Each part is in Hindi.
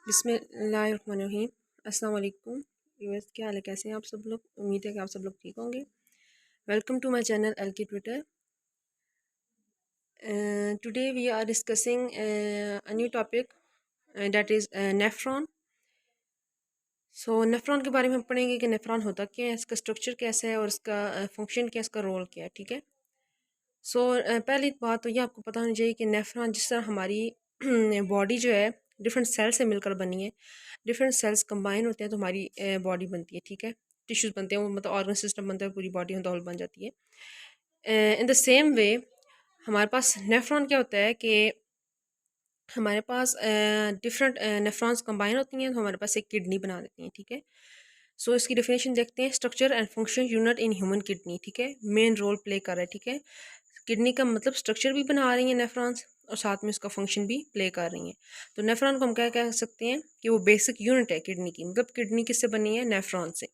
बिस्मिल्लाहिर्रहमानिर्रहीम। अस्सलाम वालेकुम व्यूअर्स, क्या हाल है, कैसे हैं आप सब लोग। उम्मीद है कि आप सब लोग ठीक होंगे। Welcome to my channel LK Twitter. Today we are discussing a new topic that is nephron. So nephron के बारे में हम पढ़ेंगे कि नेफ्रॉन होता क्या है, इसका स्ट्रक्चर कैसा है और इसका फंक्शन क्या है, इसका रोल क्या है। ठीक है। पहली बात तो ये आपको पता होनी चाहिए कि नेफ्रॉन जिस तरह हमारी बॉडी जो है डिफरेंट सेल से मिलकर बनी है, डिफरेंट सेल्स कंबाइन होते हैं तो हमारी बॉडी बनती है। ठीक है। टिश्यूज बनते हैं, वो मतलब ऑर्गन सिस्टम बनता है, पूरी बॉडी ऑन द होल बन जाती है। इन द सेम वे हमारे पास नेफ्रॉन क्या होता है कि हमारे पास डिफरेंट नेफ्रॉन्स कंबाइन होती हैं तो हमारे पास एक किडनी बना देती हैं। ठीक है। इसकी डेफिनेशन देखते हैं। Structure and function unit in human kidney. ठीक है। मेन रोल प्ले कर रहा है। ठीक है। किडनी का मतलब स्ट्रक्चर भी बना रही हैं नेफ्रॉन्स और साथ में उसका फंक्शन भी प्ले कर रही हैं। तो नेफ्रॉन को हम क्या कह सकते हैं कि वो बेसिक यूनिट है किडनी की। मतलब किडनी किससे बनी है? नेफ्रॉन से।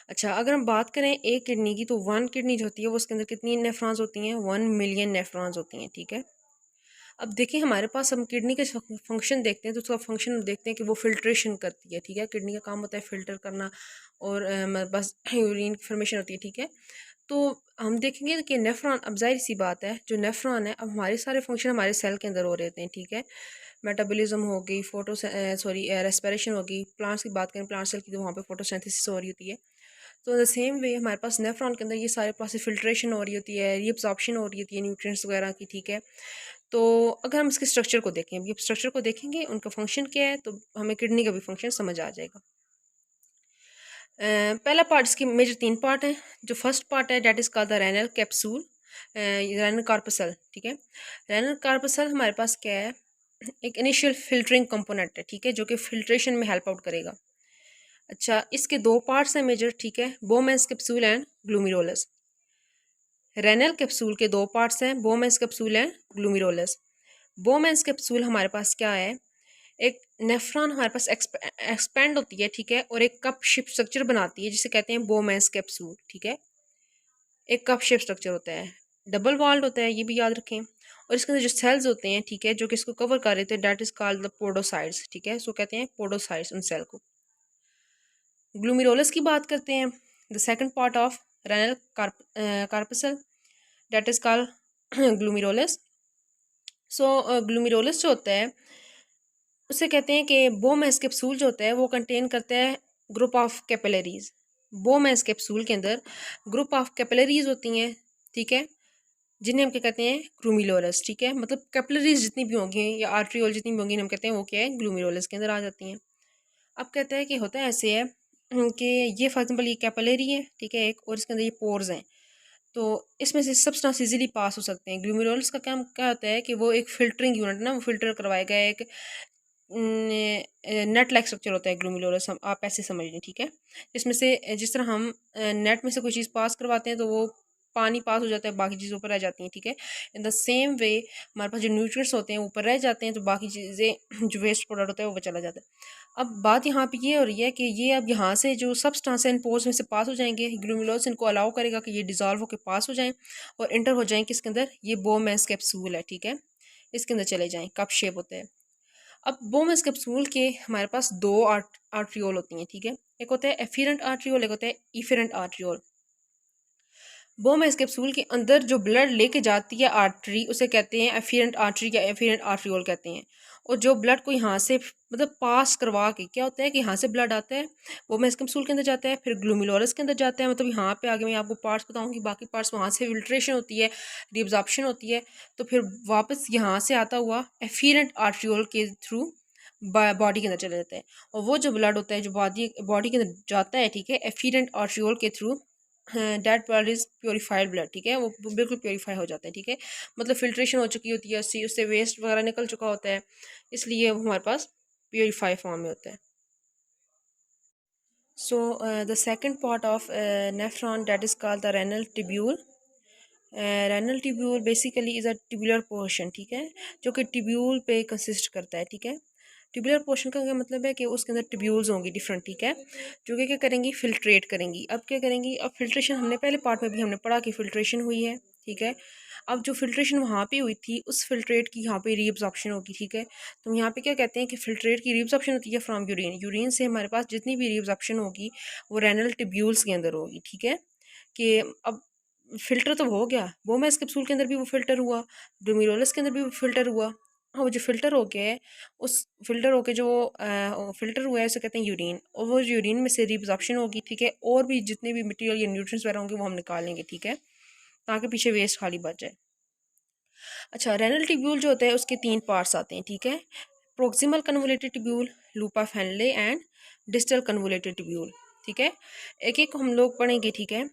अच्छा, अगर हम बात करें एक किडनी की तो वन किडनी जो होती है वो उसके अंदर कितनी नेफ्रॉन्स होती हैं? 1 मिलियन नेफ्रॉन्स होती हैं। ठीक है। अब देखिए हमारे पास हम किडनी के फंक्शन देखते हैं तो उसका फंक्शन देखते हैं कि वो फिल्ट्रेशन करती है। ठीक है। किडनी का काम होता है फिल्टर करना और हमारे पास यूरिन की फॉर्मेशन होती है। ठीक है। तो हम देखेंगे कि नेफ्रॉन, अब जाहिर सी बात है जो नेफ्रॉन है, अब हमारे सारे फंक्शन हमारे सेल के अंदर हो रहे होते हैं। ठीक है। मेटाबॉलिज्म हो गई, रेस्पिरेशन हो गई। प्लांट्स की बात करें, प्लांट सेल की, तो वहाँ पे फोटोसिंथेसिस हो रही होती है। तो द सेम वे हमारे पास नेफ्रॉन के अंदर ये सारे प्रोसेस फिल्ट्रेशन हो रही होती है, रीअब्जॉर्प्शन हो रही होती है न्यूट्रिएंट्स वगैरह की। ठीक है। तो अगर हम इसके स्ट्रक्चर को देखें, अभी स्ट्रक्चर को देखेंगे, उनका फंक्शन क्या है, तो हमें किडनी का भी फंक्शन समझ आ जाएगा। पहला पार्ट, इसकी मेजर 3 पार्ट हैं। जो फर्स्ट पार्ट है that is called the renal capsule, renal corpuscle. ठीक है। रेनल कार्पसल हमारे पास क्या है? एक इनिशियल फिल्टरिंग कंपोनेंट है। ठीक है। जो कि फिल्ट्रेशन में हेल्प आउट करेगा। अच्छा, इसके 2 पार्ट्स हैं मेजर। ठीक है। Bowman's capsule and glomerulus. Renal capsule के 2 पार्ट्स हैं, Bowman's capsule and glomerulus. Bowman's capsule हमारे पास क्या है? एक नेफ्रॉन हमारे पास एक्सपेंड होती है। ठीक है। और एक कप शेप स्ट्रक्चर बनाती है जिसे कहते हैं बोमेंस कैप्सूल। ठीक है। एक कप शेप स्ट्रक्चर होता है, डबल वॉल्ड होता है, ये भी याद रखें। और इसके अंदर जो सेल्स होते हैं, ठीक है, जो कि इसको कवर कर रहे थे, that is called the podocytes. ठीक है। इसको कहते हैं पोडोसाइट्स उन सेल को। ग्लूमिरोलस की बात करते हैं, the second part of renal corpuscle, that is called glomerulus. Glomerulus जो होता है उसे कहते हैं कि बोमेंस कैप्सूल जो होता है वो कंटेन करता है ग्रुप ऑफ कैपिलरीज। बोमेंस कैप्सूल के अंदर ग्रुप ऑफ कैपिलरीज होती हैं। ठीक है। जिन्हें हम क्या कहते हैं? ग्लूमिरोलस। ठीक है। मतलब कैपिलरीज जितनी भी होंगी या आर्ट्रियोल जितनी भी होंगी, हम कहते हैं वो क्या है? ग्लूमिरोलस के अंदर आ जाती हैं। अब कहते हैं कि होता है ऐसे है कि ये फॉर एग्जाम्पल ये कैपिलरी है। ठीक है। एक और इसके अंदर ये पोर्स हैं, तो इसमें से सब्सटेंस इजीली पास हो सकते हैं। ग्लूमिरोलस का काम क्या होता है कि वो एक फिल्टरिंग यूनिट ना, वो फिल्टर करवाएगा। एक नेट लाइक स्ट्रक्चर होता है ग्लूमिरोलस, हम आप ऐसे समझ लें। ठीक है। इसमें से जिस तरह हम नेट में से कोई चीज़ पास करवाते हैं तो वो पानी पास हो जाता है, बाकी चीज़ें ऊपर रह जाती हैं। ठीक है। इन द सेम वे हमारे पास जो न्यूट्रिएंट्स होते हैं ऊपर रह जाते हैं, तो बाकी चीज़ें जो वेस्ट प्रोडक्ट होता है वो चला जाता है। अब बात यहाँ पे ये हो रही है कि ये अब यहाँ से जो सब्सटेंस है इन पोर्स में से पास हो जाएंगे। ग्लूमिरोलस इनको अलाउ करेगा कि ये डिजॉल्व होकर पास हो जाएं और इंटर हो जाएं किसके अंदर? ये बोमेंस कैप्सूल है। ठीक है। इसके अंदर चले जाएं, कप शेप होता है। अब बोमेंस कैप्सूल के हमारे पास 2 आर्ट्रियोल होती हैं। ठीक है। एक होता है एफिरेंट आर्ट्रियोल, एक होता है इफेरेंट आर्ट्रियोल। बोमेंस कैप्सूल के अंदर जो ब्लड लेके जाती है आर्टरी, उसे कहते हैं एफिरेंट आर्टरी या एफिरेंट आर्ट्रियोल कहते हैं। और जो ब्लड को यहाँ से मतलब पास करवा के क्या होता है कि यहाँ से ब्लड आता है, बोमेंस कैप्सूल के अंदर जाता है, फिर ग्लूमिरोलस के अंदर जाता है। मतलब यहाँ पे आगे मैं आपको पार्ट्स बताऊंगी, बाकी पार्ट्स वहाँ से फिल्ट्रेशन होती है, रिअब्जॉर्प्शन होती है, तो फिर वापस यहाँ से आता हुआ एफिरेंट आर्ट्रियोल के थ्रू बॉडी के अंदर चला जाता है। और वो जो ब्लड होता है जो बॉडी बॉडी के अंदर जाता है, ठीक है, एफिरेंट आर्ट्रियोल के through, that blood is purified blood. ठीक है। वो बिल्कुल प्योरीफाई हो जाता है। ठीक है। मतलब फिल्ट्रेशन हो चुकी होती है उससे वेस्ट वगैरह निकल चुका होता है, इसलिए वो हमारे पास प्योरीफाई फॉर्म में होता है। The second part of nephron date is called the renal tubule. Renal tubule basically is a tubular portion. ठीक है। जो कि ट्यूब्यूल पे कंसिस्ट करता है। ठीक है। ट्यूबुलर पोर्शन का क्या मतलब है कि उसके अंदर ट्यूब्यूल्स होंगी डिफरेंट। ठीक है। जो कि क्या करेंगी? फिल्ट्रेट करेंगी। अब क्या करेंगी? अब फिल्ट्रेशन हमने पहले पार्ट में भी हमने पढ़ा कि फिल्ट्रेशन हुई है। ठीक है। अब जो फिल्ट्रेशन वहाँ पे हुई थी उस फिल्ट्रेट की यहाँ पे रीअब्जॉर्प्शन होगी, ठीक है। तो यहाँ पे क्या कहते हैं कि फिल्ट्रेट की रीअब्जॉर्प्शन होती है फ्रॉम यूरिन। यूरिन से हमारे पास जितनी भी रीअब्जॉर्प्शन होगी वो रेनल टिब्यूल्स के अंदर होगी, ठीक है। कि अब फ़िल्टर तो हो गया, बोमेस कैप्सूल के अंदर भी वो फ़िल्टर हुआ, ग्लोमेरुलस के अंदर भी वो फ़िल्टर हुआ। हाँ, वो जो फ़िल्टर हो गया है, उस फ़िल्टर होके जो फ़िल्टर हुआ है उसे कहते हैं यूरिन, और वो यूरिन में से रीअब्ज़ॉर्प्शन होगी, ठीक है। और भी जितने भी मटेरियल या न्यूट्रिएंट्स वगैरह होंगे वो हम निकालेंगे, ठीक है, ताकि पीछे वेस्ट खाली बच जाए। अच्छा, रेनल ट्यूब्यूल जो होता है उसके 3 पार्ट्स आते हैं, ठीक है। Proximal convoluted tubule, loop of Henle and distal convoluted tubule, ठीक है। एक एक हम लोग पढ़ेंगे, ठीक है।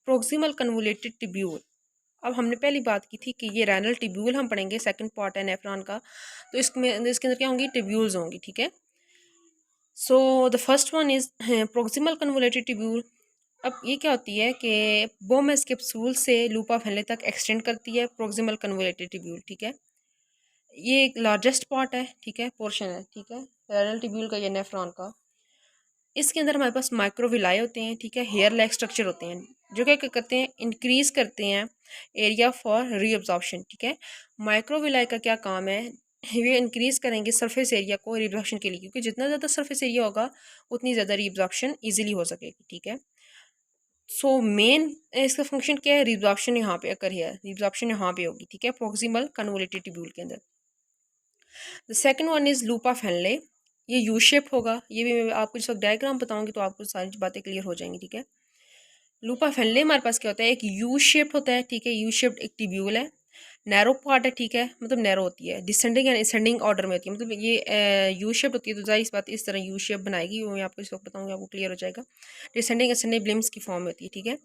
प्रोक्सिमल कन्वोलेटेड ट्यूब्यूल, अब हमने पहली बात की थी कि ये रेनल ट्यूब्यूल हम पढ़ेंगे, सेकंड पार्ट है नेफ्रॉन का, तो इसके अंदर क्या होंगी, ट्यूब्यूल्स होंगी, ठीक है। So the first one is proximal convoluted tubule. अब ये क्या होती है कि बोमेस कैप्सूल से लूपा फैनले तक एक्सटेंड करती है प्रोक्सिमल कन्वोलेटेड ट्यूब्यूल, ठीक है। ये एक लार्जेस्ट पार्ट है, ठीक है, पोर्शन है, ठीक है, रेनल ट्यूब्यूल का या नेफ्रॉन का। इसके अंदर हमारे पास माइक्रोविलाई होते हैं, ठीक है, हेयर लाइक स्ट्रक्चर होते हैं, जो क्या करते हैं, इंक्रीज करते हैं एरिया फॉर रीअब्जॉर्प्शन, ठीक है। माइक्रोविलाई का क्या काम है, ये इंक्रीज करेंगे सरफेस एरिया को रीअब्जॉर्प्शन के लिए, क्योंकि जितना ज़्यादा सरफेस एरिया होगा उतनी ज़्यादा रीअब्जॉर्प्शन ईजिली हो सकेगी, ठीक है। सो मेन इसका फंक्शन क्या है, रीअब्जॉर्प्शन यहाँ पे अकर है, रीअब्जॉर्प्शन यहाँ पे होगी, ठीक है, प्रोक्सिमल कन्वोलेटेड ट्यूब्यूल के अंदर। द सेकंड वन इज़ लूपा फैनले, ये यू शेप्ड होगा, ये भी मैं आपको जिस वक्त डायग्राम बताऊंगी तो आपको सारी बातें क्लियर हो जाएंगी, ठीक है। लूपा फैनले हमारे पास क्या होता है, एक यू शेप्ड होता है, ठीक है, यू शेप्ड एक ट्यूब्यूल है, नैरो पार्ट है, ठीक है, मतलब नैरो होती है, डिसेंडिंग एंड असेंडिंग ऑर्डर में होती है, मतलब ये यू शेप्ड होती है, तो जाहिर इस बात इस तरह यू शेप बनाएगी, वो मैं आपको इस वक्त बताऊंगी, आपको क्लियर हो जाएगा। डिसेंडिंग असेंडिंग ब्लिम्स की फॉर्म में होती है, ठीक है।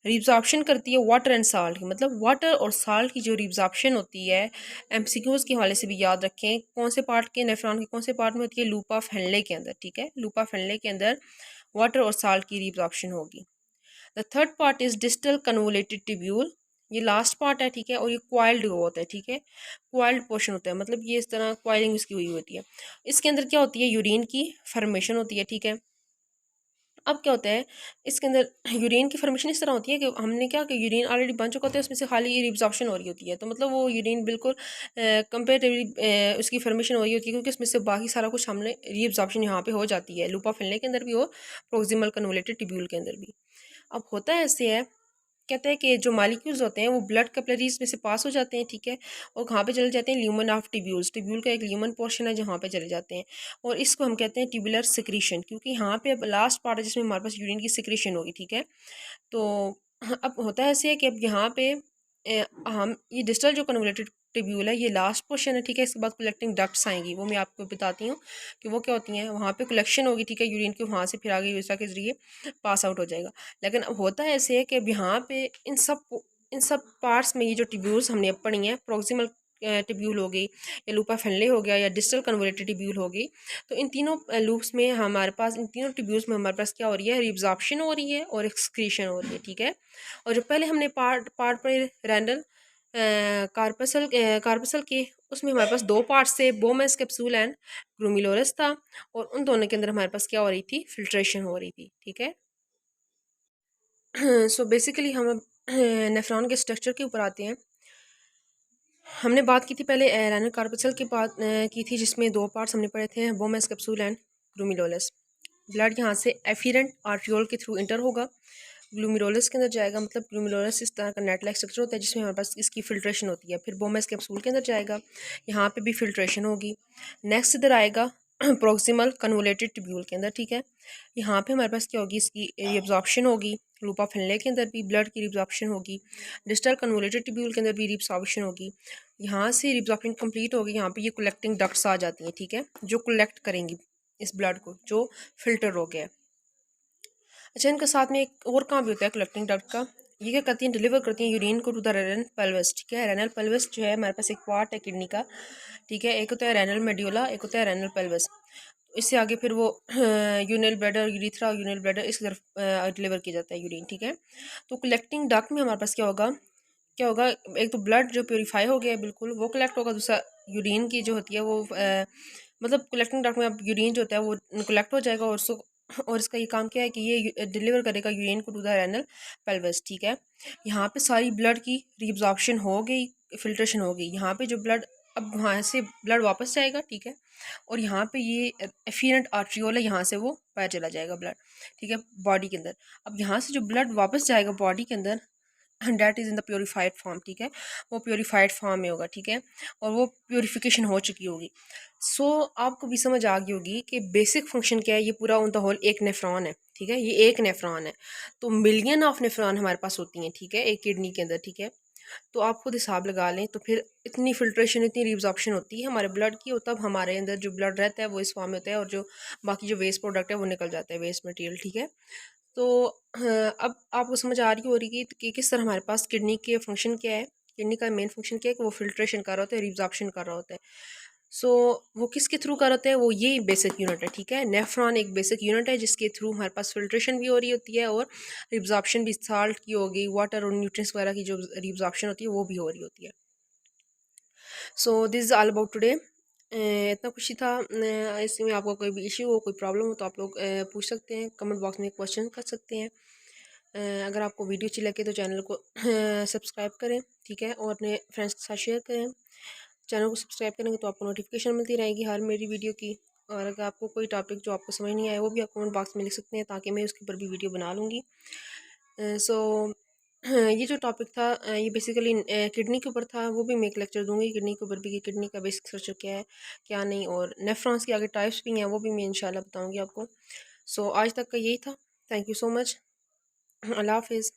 रिब्जॉर्प्शन करती है वाटर एंड साल्ट की, मतलब वाटर और साल्ट की जो रिब्जॉर्प्शन होती है, एमसीक्यूज के हवाले से भी याद रखें, कौन से पार्ट के, नेफ्रॉन के कौन से पार्ट में होती है, लूपा फैनले के अंदर, ठीक है, लूपा फैनले के अंदर वाटर और साल्ट की रिब्जॉर्प्शन होगी। The third part is distal convoluted tubule, ये लास्ट पार्ट है, ठीक है, और ये क्वाइल्ड होता है, ठीक है, क्वाइल्ड पोर्शन होता है, मतलब ये इस तरह क्वाइलिंग इसकी हुई होती है। इसके अंदर क्या होती है, यूरिन की फॉर्मेशन होती है, ठीक है। अब क्या होता है, इसके अंदर यूरिन की फॉर्मेशन इस तरह होती है कि हमने क्या कि यूरिन ऑलरेडी बन चुका होता है, उसमें से खाली रिब्जॉर्प्शन हो रही होती है, तो मतलब वो यूरिन बिल्कुल कंपेरेटिवली उसकी फॉर्मेशन हो रही होती है, क्योंकि उसमें से बाकी सारा कुछ हमने रिब्जॉर्प्शन यहाँ पे हो जाती है, लूपा फैनले के अंदर भी हो, प्रोक्सिमल कन्वोलेटेड ट्यूब्यूल के अंदर भी। अब होता है ऐसे है, कहते हैं कि जो मालिक्यूल्स होते हैं वो ब्लड कैपिलरीज में से पास हो जाते हैं, ठीक है, और कहाँ पे चले जाते हैं, ल्यूमन ऑफ ट्यूब्यूल्स, ट्यूब्यूल का एक ल्यूमन पोर्शन है जहाँ पे चले जाते हैं, और इसको हम कहते हैं ट्यूबुलर सिक्रीशन, क्योंकि यहाँ पे अब लास्ट पार्ट है जिसमें हमारे पास यूरिन की सिक्रीशन होगी, ठीक है। तो अब होता है ऐसे है कि अब यहाँ पे हम ये डिस्टल जो कन्वोलेटेड ट्यूब्यूल है ये लास्ट पोर्शन है, ठीक है, इसके बाद कलेक्टिंग डक्ट्स आएंगी, वो मैं आपको बताती हूँ कि वो क्या होती हैं। वहाँ पे कलेक्शन होगी, ठीक है, यूरिन की, वहाँ से फिर आगे यूरिया के जरिए पास आउट हो जाएगा। लेकिन अब होता है ऐसे है कि अब यहाँ पे इन सब पार्ट्स में ये जो ट्यूब्यूल्स हमने अब पढ़ी हैं, प्रोक्सिमल ट्यूब्यूल हो गई, या लूपा फैनले हो गया, या डिस्टल कन्वोलेटेड ट्यूब्यूल हो गई, तो इन तीनों लूप्स में हमारे पास, इन तीनों ट्यूब्यूल्स में हमारे पास क्या हो रही है, रिब्जॉर्प्शन हो रही है और एक्सक्रीशन हो रही है, ठीक है। और जो पहले हमने पार्ट पार्ट पढ़े रैंडल कार्पसल के, उसमें हमारे पास दो पार्ट्स थे, बोमेस कैप्सूल एंड ग्लोमेरुलस था, और उन दोनों के अंदर हमारे पास क्या हो रही थी, फिल्ट्रेशन हो रही थी, ठीक है। सो बेसिकली हम अब नेफ्रॉन के स्ट्रक्चर के ऊपर आते हैं। हमने बात की थी पहले रैनल कार्पसल की बात की थी, जिसमें दो पार्ट्स हमने पढ़े थे, बोमेस कैप्सूल एंड ग्लोमेरुलस। ब्लड यहाँ से एफिरेंट आर्ट्रियोल के थ्रू इंटर होगा, ग्लोमेरुलस के अंदर जाएगा, मतलब ग्लोमेरुलस इस तरह का नेट लाइक स्ट्रक्चर होता है जिसमें हमारे पास इसकी फिल्ट्रेशन होती है, फिर बोमेस कैप्सूल के अंदर जाएगा, यहाँ पे भी फिल्ट्रेशन होगी। नेक्स्ट इधर आएगा प्रोक्सिमल कन्वोलेटेड ट्यूब्यूल के अंदर, ठीक है, यहाँ पे हमारे पास क्या होगी, इसकी रिअब्जॉर्प्शन होगी, लूपा फैनले के अंदर भी ब्लड की रिअब्जॉर्प्शन होगी, डिस्टल कन्वोलेटेड ट्यूब्यूल के अंदर भी रिअब्जॉर्प्शन होगी। यहाँ से रिअब्जॉर्प्शन कंप्लीट होगी, यहाँ पे ये कलेक्टिंग डक्ट्स आ जाती हैं, ठीक है, जो कलेक्ट करेंगी इस ब्लड को जो फिल्टर हो गया है। अच्छा, इनका साथ में एक और काम भी होता है कलेक्टिंग डक्ट का, ये क्या करती हैं, डिलीवर करती हैं यूरिन को टू द रेनल पेल्विस, ठीक है। रेनल पेल्विस जो है हमारे पास एक पार्ट है किडनी का, ठीक है, एक होता है रेनल मेड्यूला, एक होता है रेनल पेल्विस। इससे आगे फिर वो urinal bladder, urethra, urinal bladder इस तरफ डिलीवर किया जाता है यूरिन, ठीक है। तो कलेक्टिंग डक्ट में हमारे पास क्या होगा, एक तो ब्लड जो प्योरीफाई हो गया है बिल्कुल वो कलेक्ट होगा, दूसरा यूरिन की जो होती है वो मतलब कलेक्टिंग डक्ट में अब यूरिन जो होता है वो कलेक्ट हो जाएगा, और उसको और इसका ये काम क्या है कि ये डिलीवर करेगा यूरिन को टू द रेनल पेल्विस, ठीक है। यहाँ पे सारी ब्लड की रीअब्जॉर्प्शन हो गई, फिल्ट्रेशन हो गई। यहाँ पे जो ब्लड, अब वहाँ से ब्लड वापस जाएगा, ठीक है। और यहाँ पे ये एफिरेंट आर्ट्रियोल है, यहाँ से वो बाहर चला जाएगा ब्लड, ठीक है, बॉडी के अंदर। अब यहाँ से जो ब्लड वापस जाएगा बॉडी के अंदर, that is in the purified form, ठीक है, वो प्योरीफाइड फॉर्म में होगा, ठीक है, और वो प्योरीफिकेशन हो चुकी होगी। सो आपको भी समझ आ गई होगी कि बेसिक फंक्शन क्या है। ये पूरा ऑन द होल एक नेफ्रॉन है, ठीक है, ये एक नेफ्रॉन है। तो मिलियन ऑफ नेफ्रॉन हमारे पास होती हैं, ठीक है, एक किडनी के अंदर, ठीक है। तो आप खुद हिसाब लगा लें, तो फिर इतनी फिल्ट्रेशन, इतनी रिब्जॉर्प्शन होती है हमारे ब्लड की, और तब हमारे अंदर जो ब्लड रहता है वो इस फॉर्म में होता है, और जो बाकी जो वेस्ट प्रोडक्ट है वो निकल जाता है, वेस्ट मटेरियल, ठीक है। तो अब आपको समझ आ रही हो रही कि किस तरह हमारे पास किडनी के फंक्शन क्या है। किडनी का मेन फंक्शन क्या है कि वो फिल्ट्रेशन कर रहा होता है, रिब्जॉर्प्शन कर रहा होता है। सो वो किसके थ्रू कर होता है, वो ये बेसिक यूनिट है, ठीक है। नेफ्रॉन एक बेसिक यूनिट है जिसके थ्रू हमारे पास फिल्ट्रेशन भी हो रही होती है, और रिब्जॉर्प्शन भी, साल्ट की हो गई, वाटर और न्यूट्रिएंट्स वगैरह की जो रिब्जॉर्प्शन होती है वो भी हो रही होती है। So this is all about today. इतना कुछ ही था। इसमें आपको कोई भी इशू हो, कोई प्रॉब्लम हो, तो आप लोग पूछ सकते हैं, कमेंट बॉक्स में क्वेश्चन कर सकते हैं। अगर आपको वीडियो अच्छी लगे तो चैनल को सब्सक्राइब करें, ठीक है, और अपने फ्रेंड्स के साथ शेयर करें। चैनल को सब्सक्राइब करेंगे तो आपको नोटिफिकेशन मिलती रहेगी हर मेरी वीडियो की। और अगर आपको कोई टॉपिक जो आपको समझ नहीं आया वो भी आप कमेंट बॉक्स में लिख सकते हैं, ताकि मैं उसके ऊपर भी वीडियो बना लूँगी। सो ये जो टॉपिक था ये बेसिकली किडनी के ऊपर था, वो भी मैं एक लेक्चर दूंगी किडनी के ऊपर भी, कि किडनी का बेसिक स्ट्रक्चर क्या है क्या नहीं, और नेफ्रॉन्स के आगे टाइप्स भी हैं, वो भी मैं इंशाल्लाह बताऊंगी आपको। सो आज तक का यही था। Thank you so much. अल्लाह हाफिज़।